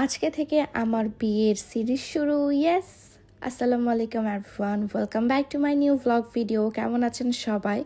আজকে থেকে আমার বিয়ের সিরিজ শুরু। ইয়েস, আসসালামু আলাইকুম everyone, welcome back to my new vlog video. কেমন আছেন সবাই?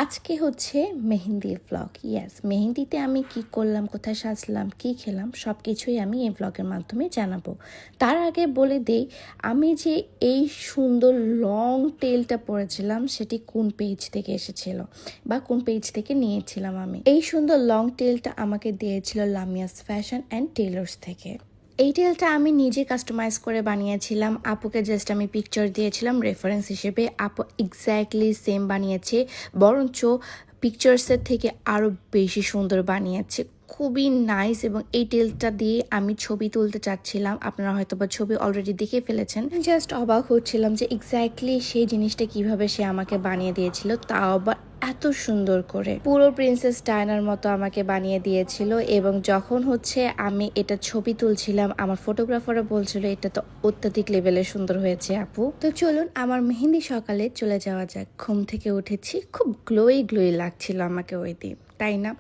আজকে হচ্ছে মেহেন্দির ভ্লগ। ইয়েস, মেহেন্দিতে আমি কি করলাম, কোথায় সাজলাম, কি খেলাম, সব কিছুই আমি এই ভ্লগের মাধ্যমে জানাবো। তার আগে বলে দেই, আমি যে এই সুন্দর লং টেলটা পরেছিলাম সেটি কোন পেজ থেকে এসেছিল বা কোন পেজ থেকে নিয়েছিলাম। আমি এই সুন্দর লং টেলটা আমাকে দিয়েছিল লামিয়াস ফ্যাশন অ্যান্ড টেইলার্স থেকে। এই টেলটা আমি নিজে কাস্টমাইজ করে বানিয়েছিলাম। আপুকে জাস্ট আমি পিকচার দিয়েছিলাম রেফারেন্স হিসেবে। আপু এক্স্যাক্টলি সেম বানিয়েছে, বরঞ্চ পিকচার্সের থেকে আরও বেশি সুন্দর বানিয়েছে। খুবই নাইস। এবং এই টেলটা দিয়ে আমি ছবি তুলতে চাচ্ছিলাম। আপনারা হয়তো বা ছবি অলরেডি দেখে ফেলেছেন। জাস্ট অবাক হচ্ছিলাম যে এক্স্যাক্টলি সেই জিনিসটা কিভাবে সে আমাকে বানিয়ে দিয়েছিল, তাও আবার এত সুন্দর করে, পুরো প্রিন্সেস ডায়নার মতো আমাকে বানিয়ে দিয়েছিল। এবং যখন হচ্ছে আমি এটা ছবি তুলছিলাম, আমার ফটোগ্রাফারও বলছিল এটা তো অত্যাধিক লেভেলে সুন্দর হয়েছে আপু। তো চলুন আমার মেহেন্দি সকালে চলে যাওয়া যাক। ঘুম থেকে উঠেছি, খুব গ্লোই লাগছিল আমাকে ওই দিন, তাই না?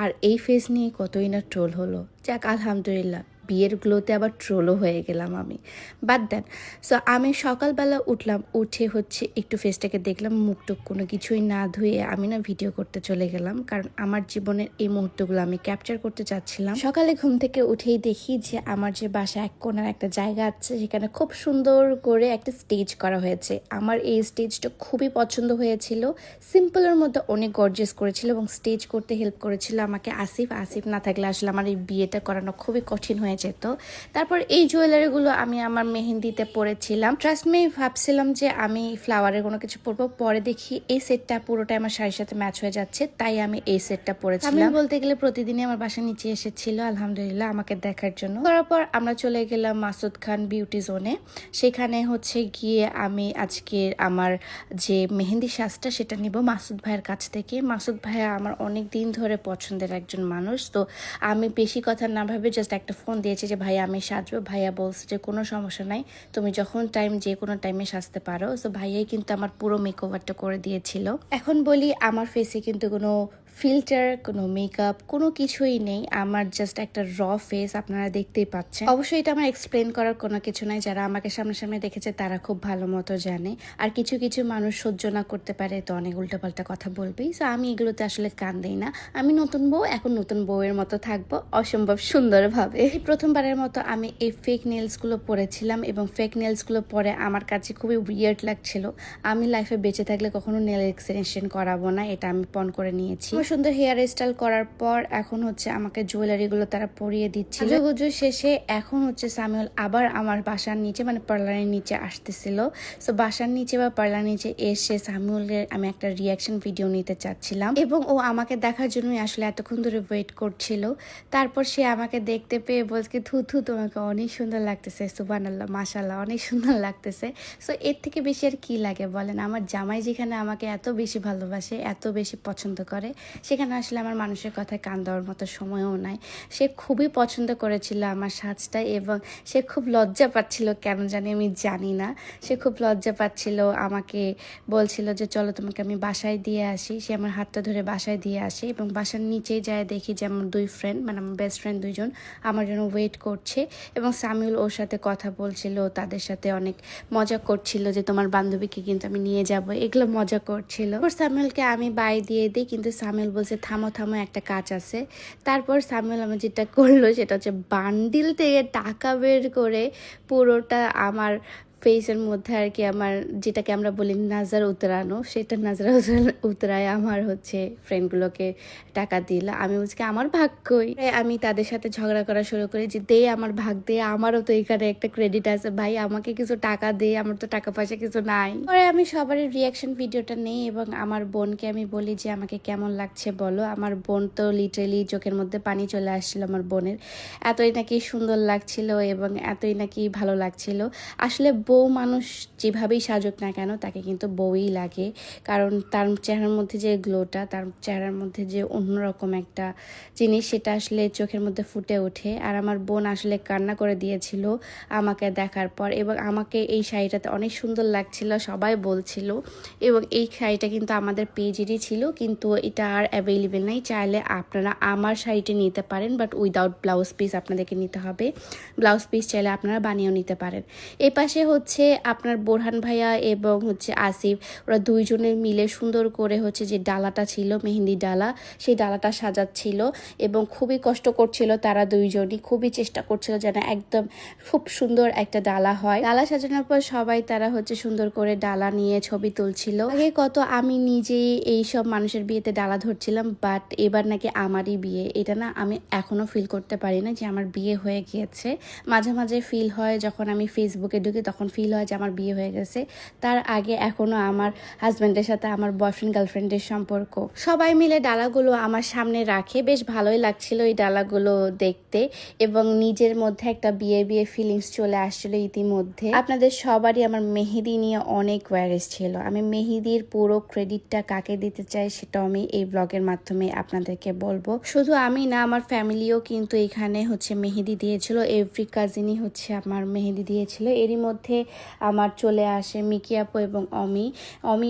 আর এই ফেস নিয়ে কতই না ট্রোল হলো। যাক, আলহামদুলিল্লাহ, বিয়ের গ্লোতে আবার ট্রোলও হয়ে গেলাম আমি। বাদ দেন। সো আমি সকালবেলা উঠলাম, উঠে হচ্ছে একটু ফেসটাকে দেখলাম, মুখটুক কোনো কিছুই না ধুয়ে আমি না ভিডিও করতে চলে গেলাম, কারণ আমার জীবনের এই মুহূর্তগুলো আমি ক্যাপচার করতে চাচ্ছিলাম। সকালে ঘুম থেকে উঠেই দেখি যে আমার যে বাসা এক কোণার একটা জায়গা আছে, সেখানে খুব সুন্দর করে একটা স্টেজ করা হয়েছে। আমার এই স্টেজটা খুবই পছন্দ হয়েছিল। সিম্পলের মধ্যে অনেক গর্জিয়াস করেছিল এবং স্টেজ করতে হেল্প করেছিল আমাকে আসিফ। আসিফ না থাকলে আসলে আমার এই বিয়েটা করানো খুবই কঠিন হয়ে যেত। তারপর এই জুয়েলারিগুলো আমি আমার মেহেন্দিতে পরেছিলাম। ট্রাস্ট মি, ভাবছিলাম যে আমি ফ্লাওয়ারের কোনো কিছু পরবো, পরে দেখি এই সেটটা পুরোটাই আমার শাড়ির সাথে ম্যাচ হয়ে যাচ্ছে, তাই আমি এই সেটটা পরেছিলাম। আমি বলতে গেলে প্রতিদিনই আমার বাসার নিচে এসেছিল আলহামদুলিল্লাহ আমাকে দেখার জন্য। তারপর আমরা চলে গেলাম মাসুদ খান বিউটি জোনে। সেখানে হচ্ছে গিয়ে আমি আজকে আমার যে মেহেন্দি সাজটা সেটা নিব মাসুদ ভাইয়ের কাছ থেকে। মাসুদ ভাইয়া আমার অনেক দিন ধরে পছন্দের একজন মানুষ। তো আমি বেশি কথা না ভাবে জাস্ট একটা ফোন দিয়েছি যে ভাইয়া আমি সাজবো। ভাইয়া বলছে যে কোনো সমস্যা নাই, তুমি যখন যে কোনো টাইমে সাজতে পারো। সো ভাইয়াই কিন্তু আমার পুরো মেকওভারটা করে দিয়েছিল। এখন বলি, আমার ফেসে কিন্তু কোনো ফিল্টার, কোনো মেকআপ, কোনো কিছুই নেই। আমার জাস্ট একটা র ফেস, আপনারা দেখতেই পাচ্ছেন। অবশ্যই এটা আমার এক্সপ্লেন করার কোনো কিছু নাই। যারা আমাকে সামনে দেখেছে তারা খুব ভালো মতো জানে। আর কিছু কিছু মানুষ সহ্য না করতে পারে, তো অনেক উল্টোপাল্টা কথা বলবেই। সো আমি এগুলোতে আসলে কান দিই না। আমি নতুন বউ, এখন নতুন বউয়ের মতো থাকবো অসম্ভব সুন্দরভাবে। এই প্রথমবারের মতো আমি এই ফেক নেলসগুলো পরেছিলাম এবং ফেক নেলসগুলো পরে আমার কাছে খুবই উইয়ার্ড লাগছিল। আমি লাইফে বেঁচে থাকলে কখনো নেল এক্সটেনশন করাবো না, এটা আমি পণ করে নিয়েছি। সুন্দর হেয়ার স্টাইল করার পর এখন হচ্ছে আমাকে জুয়েলারিগুলো তারা পরিয়ে দিচ্ছিল। গুজু শেষে এখন হচ্ছে সামিউল আবার আমার বাসার নিচে, মানে পার্লারের নিচে আসতেছিল। সো বাসার নিচে বা পার্লার নিচে এসে সামিউলের আমি একটা রিয়াকশন ভিডিও নিতে চাচ্ছিলাম এবং ও আমাকে দেখার জন্যই আসলে এতক্ষণ ধরে ওয়েট করছিল। তারপর সে আমাকে দেখতে পেয়ে বলছে, থু থু, তোমাকে অনেক সুন্দর লাগতেছে, সুবহানাল্লাহ, মাশাআল্লাহ, অনেক সুন্দর লাগতেছে। সো এর থেকে বেশি আর কি লাগে বলেন? আমার জামাই যেখানে আমাকে এত বেশি ভালোবাসে, এত বেশি পছন্দ করে, সেখানে আসলে আমার মানুষের কথায় কান দেওয়ার মতো সময়ও নাই। সে খুবই পছন্দ করেছিল আমার সাজটা এবং সে খুব লজ্জা পাচ্ছিল, কেন জানি আমি জানি না। সে খুব লজ্জা পাচ্ছিল, আমাকে বলছিল যে চলো তোমাকে আমি বাসায় দিয়ে আসি। সে আমার হাতটা ধরে বাসায় দিয়ে আসে এবং বাসার নিচেই যায় দেখি যে আমার দুই ফ্রেন্ড, মানে আমার বেস্ট ফ্রেন্ড দুইজন আমার জন্য ওয়েট করছে এবং সামিউল ওর সাথে কথা বলছিল, তাদের সাথে অনেক মজা করছিল যে তোমার বান্ধবীকে কিন্তু আমি নিয়ে যাব, এগুলো মজা করছিল। সামিউলকে আমি বাই দিয়ে দিই, কিন্তু সামিউল বলছে থামো থামো, একটা কাজ আছে। তারপর সামিউল আমার যেটা করলো সেটা হচ্ছে বান্ডিল থেকে টাকা বের করে পুরোটা আমার ফেসের মধ্যে আর কি, আমার যেটাকে আমরা বলি নাজার উতরানো, সেটা নাজার উতরায় আমার হচ্ছে ফ্রেন্ডগুলোকে টাকা দিল। আমি বলছি আমার ভাগ কই? আমি তাদের সাথে ঝগড়া করা শুরু করি যে দে আমার ভাগ দে, আমারও তো এখানে একটা ক্রেডিট আছে ভাই, আমাকে কিছু টাকা দে, আমার তো টাকা পয়সা কিছু নাই। পরে আমি সবার রিয়াকশন ভিডিওটা নেই এবং আমার বোনকে আমি বলি যে আমাকে কেমন লাগছে বলো। আমার বোন তো লিটারেলি চোখের মধ্যে পানি চলে আসছিল আমার বোনের, এতই নাকি সুন্দর লাগছিল এবং এতই নাকি ভালো লাগছিল। আসলে বউ মানুষ যেভাবেই সাজুক না কেন তাকে কিন্তু বউই লাগে, কারণ তার চেহারার মধ্যে যে গ্লোটা, তার চেহারার মধ্যে যে অন্যরকম একটা জিনিস, সেটা আসলে চোখের মধ্যে ফুটে ওঠে। আর আমার বোন আসলে কান্না করে দিয়েছিল আমাকে দেখার পর, এবং আমাকে এই শাড়িটাতে অনেক সুন্দর লাগছিল, সবাই বলছিল। এবং এই শাড়িটা কিন্তু আমাদের পেজেরই ছিল, কিন্তু এটা আর অ্যাভেলেবেল নাই। চাইলে আপনারা আমার শাড়িটি নিতে পারেন, বাট উইদাউট ব্লাউজ পিস আপনাদেরকে নিতে হবে। ব্লাউজ পিস চাইলে আপনারা বানিয়েও নিতে পারেন। এ পাশে হচ্ছে আপনার বোরহান ভাইয়া এবং হচ্ছে আসিফ, ওরা দুইজনে মিলে সুন্দর করে হচ্ছে যে ডালাটা ছিল, মেহেন্দি ডালা, সেই ডালাটা সাজাচ্ছিল এবং খুবই কষ্ট করছিল। তারা দুইজনই খুবই চেষ্টা করছিল যেন একদম খুব সুন্দর একটা ডালা হয়। ডালা সাজানোর পর সবাই তারা হচ্ছে সুন্দর করে ডালা নিয়ে ছবি তুলছিল। আগে কত আমি নিজেই এই সব মানুষের বিয়েতে ডালা ধরছিলাম, বাট এবার নাকি আমারই বিয়ে। এটা না আমি এখনো ফিল করতে পারি না যে আমার বিয়ে হয়ে গিয়েছে। মাঝে মাঝে ফিল হয়, যখন আমি ফেসবুকে ঢুকি তখন ফিল হয় যে আমার বিয়ে হয়ে গেছে। তার আগে এখনো আমার হাজব্যান্ডের সাথে আমার বয়ফ্রেন্ড গার্লফ্রেন্ডের সম্পর্ক। সবাই মিলে ডালাগুলো আমার সামনে রাখে, বেশ ভালোই লাগছিল এই ডালাগুলো দেখতে, এবং নিজের মধ্যে একটা বিয়ে বিয়ে ফিলিংস চলে আসছিল ইতিমধ্যে। আপনাদের সবারই আমার মেহেদি নিয়ে অনেক কোয়ারিজ ছিল। আমি মেহেদির পুরো ক্রেডিটটা কাকে দিতে চাই সেটাও আমি এই ব্লগের মাধ্যমে আপনাদেরকে বলবো। শুধু আমি না, আমার ফ্যামিলিও কিন্তু এখানে হচ্ছে মেহেদি দিয়েছিল। এভরি কাজিনই হচ্ছে আমার মেহেদি দিয়েছিল। এরই মধ্যে আমার চলে আসে মিকি আপু এবং অমি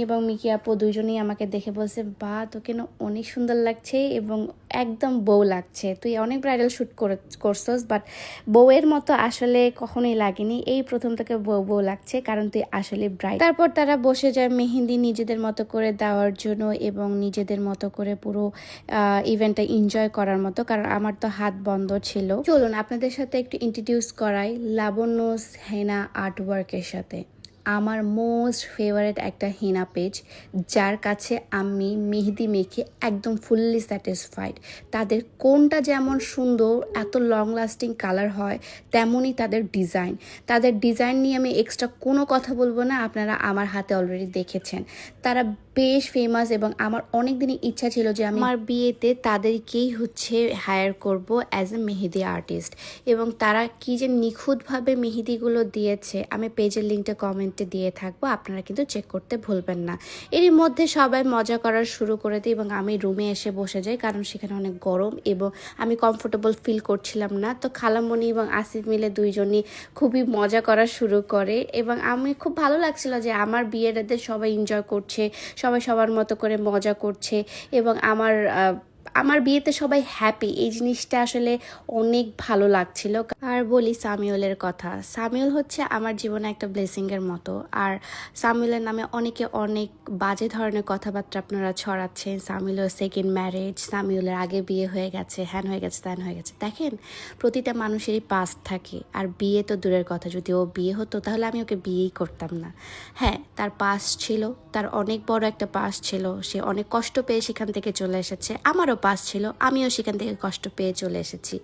এবং মিকি আপু দুইজনেই আমাকে দেখে বলছে, বা তোকে না অনেক সুন্দর লাগছে এবং একদম বউ লাগছে, তুই অনেক ব্রাইডাল শ্যুট করছস, বাট বউয়ের মতো আসলে কখনোই লাগেনি, এই প্রথম থেকে বউ বউ লাগছে, কারণ তুই আসলে ব্রাইড। তারপর তারা বসে যায় মেহেন্দি নিজেদের মতো করে দেওয়ার জন্য এবং নিজেদের মতো করে পুরো ইভেন্টটা এনজয় করার মতো, কারণ আমার তো হাত বন্ধ ছিল। চলুন আপনাদের সাথে একটু ইন্ট্রোডিউস করাই লাবণ্যস হেনা আর্টওয়ার্কের সাথে। আমার মোস্ট ফেভারিট একটা হেনা পেজ, যার কাছে আমি মেহেদি মেখে একদম ফুললি স্যাটিসফাইড। তাদের কোনটা যেমন সুন্দর, এত লং লাস্টিং কালার হয়, তেমনই তাদের ডিজাইন নিয়ে আমি এক্সট্রা কোনো কথা বলবো না, আপনারা আমার হাতে অলরেডি দেখেছেন। তারা বেশ ফেমাস এবং আমার অনেক দিনই ইচ্ছা ছিল যে আমি আমার বিয়েতে তাদেরকেই হচ্ছে হায়ার করব অ্যাজ এ মেহেদি আর্টিস্ট। এবং তারা কি যে নিখুঁতভাবে মেহেদিগুলো দিয়েছে, আমি পেজের লিঙ্কটা কমেন্টে দিয়ে থাকবো, আপনারা কিন্তু চেক করতে ভুলবেন না। এরই মধ্যে সবাই মজা করা শুরু করে দিই এবং আমি রুমে এসে বসে যাই, কারণ সেখানে অনেক গরম এবং আমি কমফোর্টেবল ফিল করছিলাম না। তো খালামণি এবং আসিফ মিলে দুইজনই খুবই মজা করা শুরু করে এবং আমি খুব ভালো লাগছিল যে আমার বিয়েটাতে সবাই এনজয় করছে, সবাই সবার মতো করে মজা করছে এবং আমার বিয়েতে সবাই হ্যাপি, এই জিনিসটা আসলে অনেক ভালো লাগছিল। আর বলি সামিউলের কথা, সামিউল হচ্ছে আমার জীবনে একটা ব্লেসিংয়ের মতো। আর সামিউলের নামে অনেকে অনেক বাজে ধরনের কথাবার্তা আপনারা ছড়াচ্ছেন, সামিউলের সেকেন্ড ম্যারেজ, সামিউলের আগে বিয়ে হয়ে গেছে, হ্যান হয়ে গেছে, ত্যান হয়ে গেছে। দেখেন, প্রতিটা মানুষেরই পাস্ট থাকে, আর বিয়ে তো দূরের কথা, যদি ও বিয়ে হতো তাহলে আমি ওকে বিয়েই করতাম না। হ্যাঁ, তার পাস্ট ছিল, তার অনেক বড় একটা পাস্ট ছিল, সে অনেক কষ্ট পেয়ে সেখান থেকে চলে এসেছে। আমারও পাস ছিল, আমিও সেখান থেকে কষ্ট পেয়ে চলে এসেছি।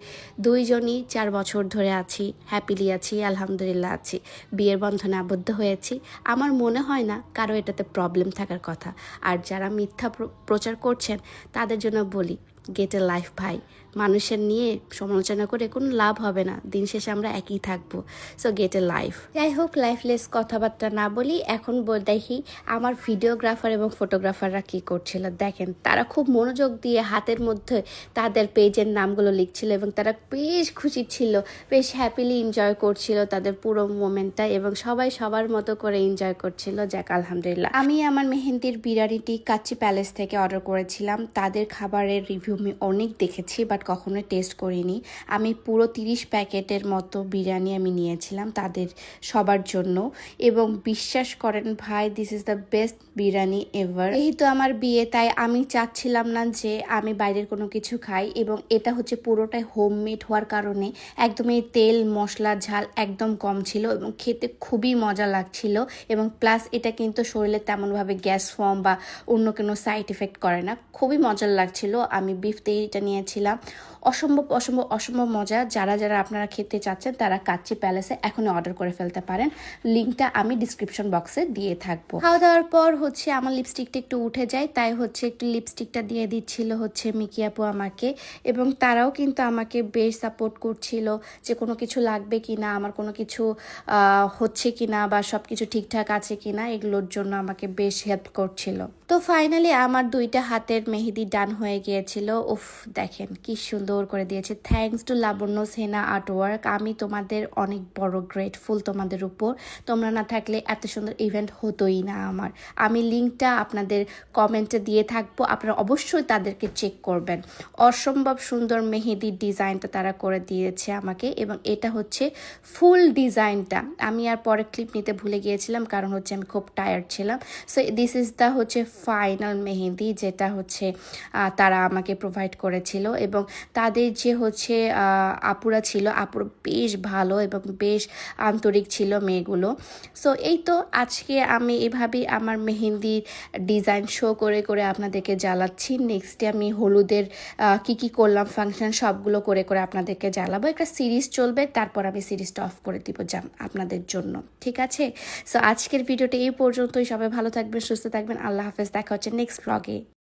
দুইজনই 4 বছর ধরে আছি, হ্যাপিলি আছি, আলহামদুলিল্লাহ আছি, বিয়ের বন্ধনে আবদ্ধ হয়েছি। আমার মনে হয় না কারো এটাতে প্রবলেম থাকার কথা। আর যারা মিথ্যা প্রচার করছেন তাদের জন্য বলি, গেট এ লাইফ ভাই। মানুষের নিয়ে সমালোচনা করে কোনো লাভ হবে না, দিন শেষে আমরা একই থাকবো। সো গেট এ লাইফ। যাই হোক, লাইফলেস কথাবার্তা না বলি, এখন দেখি আমার ভিডিওগ্রাফার এবং ফটোগ্রাফাররা কি করছিল। দেখেন, তারা খুব মনোযোগ দিয়ে হাতের মধ্যে তাদের পেজের নামগুলো লিখছিল এবং তারা বেশ খুশি ছিল, বেশ হ্যাপিলি এনজয় করছিল তাদের পুরো মোমেন্টটা, এবং সবাই সবার মতো করে এনজয় করছিল। যাক আলহামদুলিল্লাহ। আমি আমার মেহেন্দির বিরিয়ানিটি কাচ্চি প্যালেস থেকে অর্ডার করেছিলাম। তাদের খাবারের রিভিউ আমি অনেক দেখেছি, বাট কখনো টেস্ট করিনি। আমি পুরো 30 প্যাকেটের মতো বিরিয়ানি আমি নিয়েছিলাম তাদের সবার জন্য, এবং বিশ্বাস করেন ভাই, this is the best biryani ever. যেহেতু আমার বিয়ে, তাই আমি চাচ্ছিলাম না যে আমি বাইরের কোনো কিছু খাই, এবং এটা হচ্ছে পুরোটাই হোমমেড হওয়ার কারণে একদমই তেল মশলা ঝাল একদম কম ছিল এবং খেতে খুবই মজা লাগছিল। এবং প্লাস এটা কিন্তু শরীরে তেমনভাবে গ্যাস ফর্ম বা অন্য কোনো সাইড এফেক্ট করে না, খুবই মজার লাগছিল। আমি বিফ তেহরিটা নিয়েছিলাম, অসম্ভব অসম্ভব অসম্ভব মজা। যারা যারা আপনারা খেতে চাচ্ছেন তারা কাচ্চি প্যালেসে এখনই অর্ডার করে ফেলতে পারেন। লিঙ্কটা আমি ডিসক্রিপশন বক্সে দিয়ে থাকবো। খাওয়া দাওয়ার পর হচ্ছে আমার লিপস্টিকটা একটু উঠে যায়, তাই হচ্ছে একটু লিপস্টিকটা দিয়ে দিচ্ছিল হচ্ছে মিকি আপু আমাকে, এবং তারাও কিন্তু আমাকে বেশ সাপোর্ট করছিল যে কোনো কিছু লাগবে কি না, আমার কোনো কিছু হচ্ছে কি না বা সব কিছু ঠিকঠাক আছে কি না, এগুলোর জন্য আমাকে বেশ হেল্প করছিল। তো ফাইনালি আমার 2টা হাতের মেহেদি ডান হয়ে গিয়েছিল। উফ, দেখেন কি সুন্দর করে দিয়েছে। থ্যাঙ্কস টু লাবণ্য সেনা আর্টওয়ার্ক। আমি তোমাদের অনেক বড় গ্রেটফুল তোমাদের উপর। তোমরা না থাকলে এত সুন্দর ইভেন্ট হতোই না আমার। আমি লিঙ্কটা আপনাদের কমেন্টে দিয়ে থাকবো, আপনারা অবশ্যই তাদেরকে চেক করবেন। অসম্ভব সুন্দর মেহেদির ডিজাইনটা তারা করে দিয়েছে আমাকে, এবং এটা হচ্ছে ফুল ডিজাইনটা। আমি আর পরে ক্লিপ নিতে ভুলে গিয়েছিলাম, কারণ হচ্ছে আমি খুব টায়ার্ড ছিলাম। সো দিস ইজ দ্য হচ্ছে ফাইনাল মেহেদি, যেটা হচ্ছে তারা আমাকে প্রোভাইড করেছিল। এবং তাদের যে হচ্ছে আপুরা ছিল, আপুরা বেশ ভালো এবং বেশ আন্তরিক ছিল মেয়েগুলো। সো এই তো আজকে আমি এভাবেই আমার মেহেন্দির ডিজাইন শো করে করে আপনাদেরকে জ্বালাচ্ছি। নেক্সটে আমি হলুদের কি করলাম ফাংশন সবগুলো করে করে আপনাদেরকে জ্বালাবো। একটা সিরিজ চলবে, তারপর আমি সিরিজটা অফ করে দিব আপনাদের জন্য, ঠিক আছে? সো আজকের ভিডিওটা এই পর্যন্তই। সবাই ভালো থাকবেন, সুস্থ থাকবেন। আল্লাহ হাফেজ, দেখা হচ্ছে নেক্সট ব্লগে।